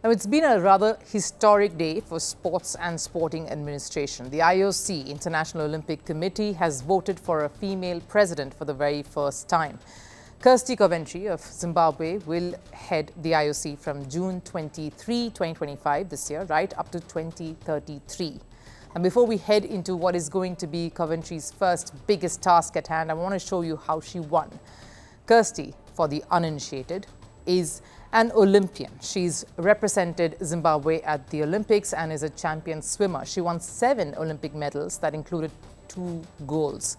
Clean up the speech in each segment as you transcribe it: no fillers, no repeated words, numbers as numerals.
Now, it's been a rather historic day for sports and sporting administration. The IOC, International Olympic Committee, has voted for a female president for the very first time. Kirsty Coventry of Zimbabwe will head the IOC from June 23, 2025 this year, right up to 2033. And before we head into what is going to be Coventry's first biggest task at hand, I want to show you how she won. Kirsty, for the uninitiated, is an Olympian. She's represented Zimbabwe at the Olympics and is a champion swimmer. She won 7 Olympic medals that included 2 golds.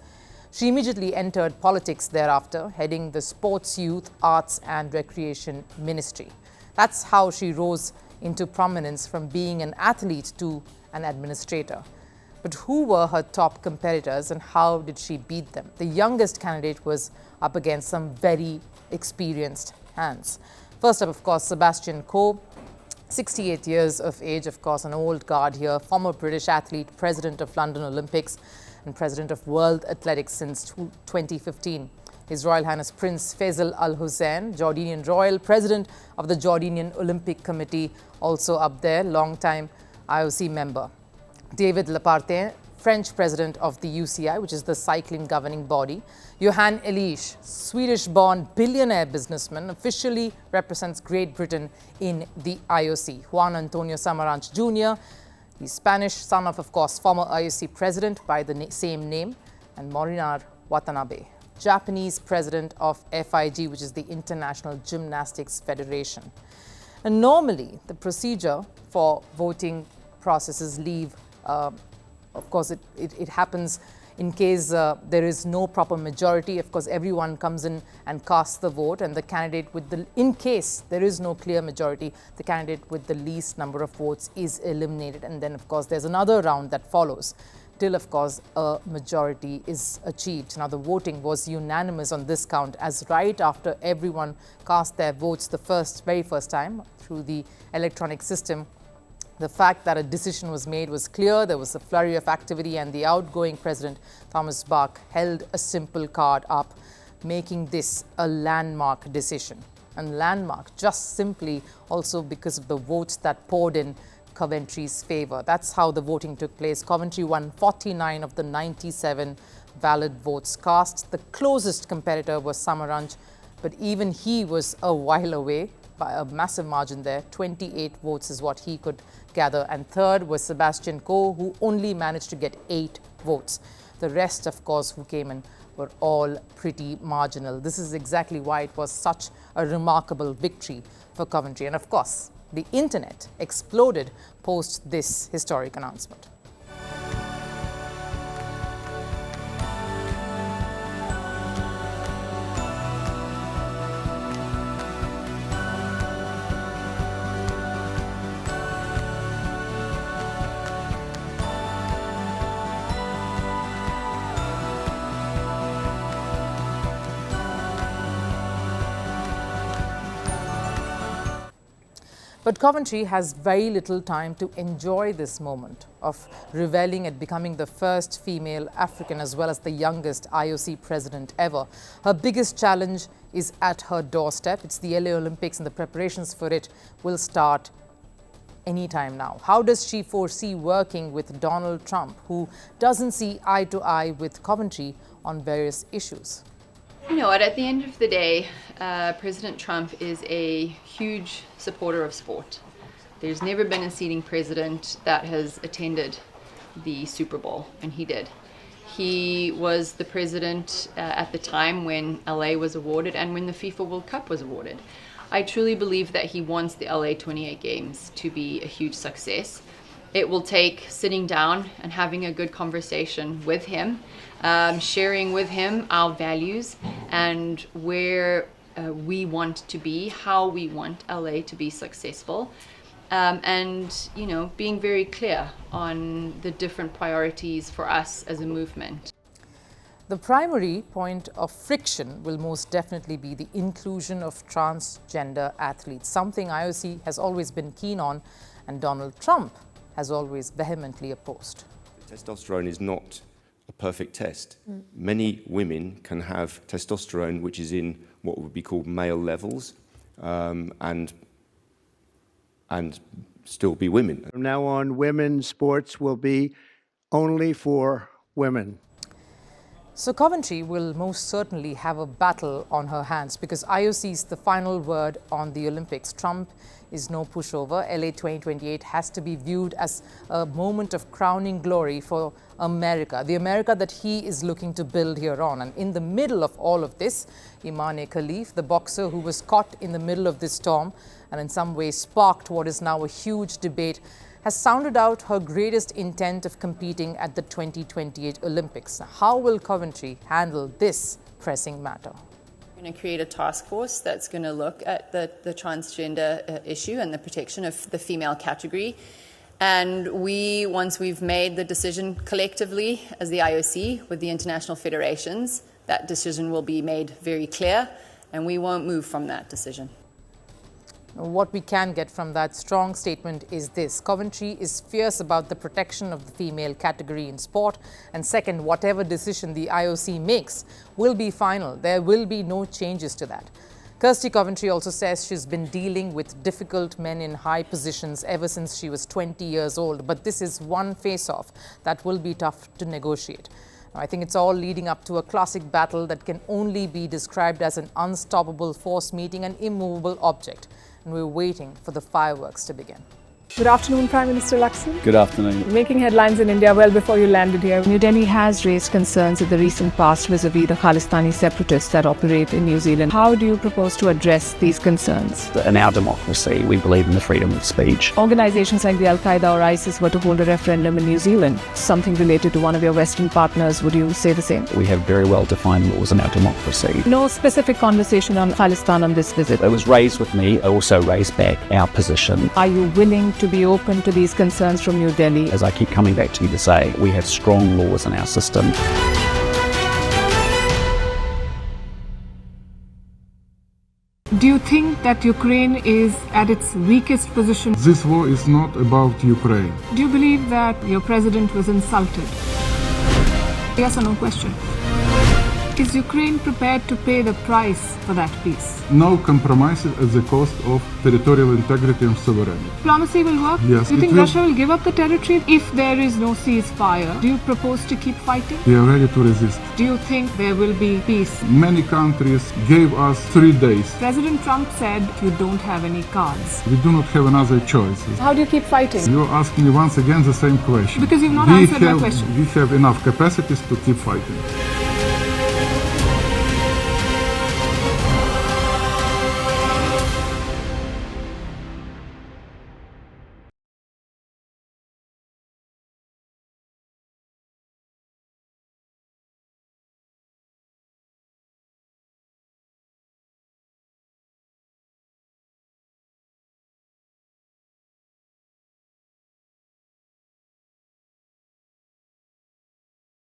She immediately entered politics thereafter, heading the Sports, Youth, Arts and Recreation Ministry. That's how she rose into prominence from being an athlete to an administrator. But who were her top competitors and how did she beat them? The youngest candidate was up against some very experienced hands. First up, of course, Sebastian Coe, 68 years of age, of course, an old guard here, former British athlete, president of London Olympics and president of World Athletics since 2015. His Royal Highness Prince Faisal Al Hussein, Jordanian royal, president of the Jordanian Olympic Committee, also up there, long-time IOC member. David Lepartin, French president of the UCI, which is the cycling governing body. Johan Elish, Swedish-born billionaire businessman, officially represents Great Britain in the IOC. Juan Antonio Samaranch Jr., the Spanish son of course, former IOC president by the same name, and Morinar Watanabe, Japanese president of FIG, which is the International Gymnastics Federation. And normally, the procedure for voting processes leave of course, it happens in case there is no proper majority. Of course, everyone comes in and casts the vote, and the candidate with the, in case there is no clear majority, the candidate with the least number of votes is eliminated. And then, of course, there's another round that follows till, of course, a majority is achieved. Now, the voting was unanimous on this count, as right after everyone cast their votes the very first time through the electronic system, the fact that a decision was made was clear. There was a flurry of activity, and the outgoing president, Thomas Bach, held a simple card up, making this a landmark decision. And landmark just simply also because of the votes that poured in Coventry's favor. That's how the voting took place. Coventry won 49 of the 97 valid votes cast. The closest competitor was Samaranch, but even he was a while away by a massive margin there. 28 votes is what he could gather. And third was Sebastian Coe, who only managed to get 8 votes. The rest, of course, who came in were all pretty marginal. This is exactly why it was such a remarkable victory for Coventry. And of course, the internet exploded post this historic announcement. But Coventry has very little time to enjoy this moment of reveling at becoming the first female African as well as the youngest IOC president ever. Her biggest challenge is at her doorstep. It's the LA Olympics, and the preparations for it will start anytime now. How does she foresee working with Donald Trump, who doesn't see eye to eye with Coventry on various issues? You know what, at the end of the day, President Trump is a huge supporter of sport. There's never been a sitting president that has attended the Super Bowl, and he did. He was the president at the time when LA was awarded and when the FIFA World Cup was awarded. I truly believe that he wants the LA 28 Games to be a huge success. It will take sitting down and having a good conversation with him, sharing with him our values and where we want to be, how we want LA to be successful, and, you know, being very clear on the different priorities for us as a movement. The primary point of friction will most definitely be the inclusion of transgender athletes, something IOC has always been keen on, and Donald Trump has always vehemently opposed. Testosterone is not a perfect test. Many women can have testosterone which is in what would be called male levels, and and still be women. From now on, women's sports will be only for women. So Coventry will most certainly have a battle on her hands because IOC is the final word on the Olympics. Trump is no pushover. LA 2028 has to be viewed as a moment of crowning glory for America, the America that he is looking to build here on. And in the middle of all of this, Imane Khalif, the boxer who was caught in the middle of this storm and in some ways sparked what is now a huge debate, has sounded out her greatest intent of competing at the 2028 Olympics. How will Coventry handle this pressing matter? We're going to create a task force that's going to look at the transgender issue and the protection of the female category. And once we've made the decision collectively as the IOC with the international federations, that decision will be made very clear and we won't move from that decision. What we can get from that strong statement is this: Coventry is fierce about the protection of the female category in sport. And second, whatever decision the IOC makes will be final. There will be no changes to that. Kirsty Coventry also says she's been dealing with difficult men in high positions ever since she was 20 years old. But this is one face-off that will be tough to negotiate. I think it's all leading up to a classic battle that can only be described as an unstoppable force meeting an immovable object. And we're waiting for the fireworks to begin. Good afternoon, Prime Minister Lakshman. Good afternoon. Making headlines in India well before you landed here. New Delhi has raised concerns in the recent past vis-a-vis the Khalistani separatists that operate in New Zealand. How do you propose to address these concerns? In our democracy, we believe in the freedom of speech. Organizations like the Al-Qaeda or ISIS were to hold a referendum in New Zealand, something related to one of your Western partners. Would you say the same? We have very well-defined laws in our democracy. No specific conversation on Khalistan on this visit. It was raised with me. I also raised back our position. Are you willing to be open to these concerns from New Delhi? As I keep coming back to you to say, we have strong laws in our system. Do you think that Ukraine is at its weakest position? This war is not about Ukraine. Do you believe that your president was insulted? Yes or no question. Is Ukraine prepared to pay the price for that peace? No compromises at the cost of territorial integrity and sovereignty. Diplomacy will work? Yes, Do you it think will. Russia will give up the territory if there is no ceasefire? Do you propose to keep fighting? We are ready to resist. Do you think there will be peace? Many countries gave us 3 days. President Trump said you don't have any cards. We do not have another choice. How do you keep fighting? You ask me once again the same question. Because you've not answered my question. We have enough capacities to keep fighting.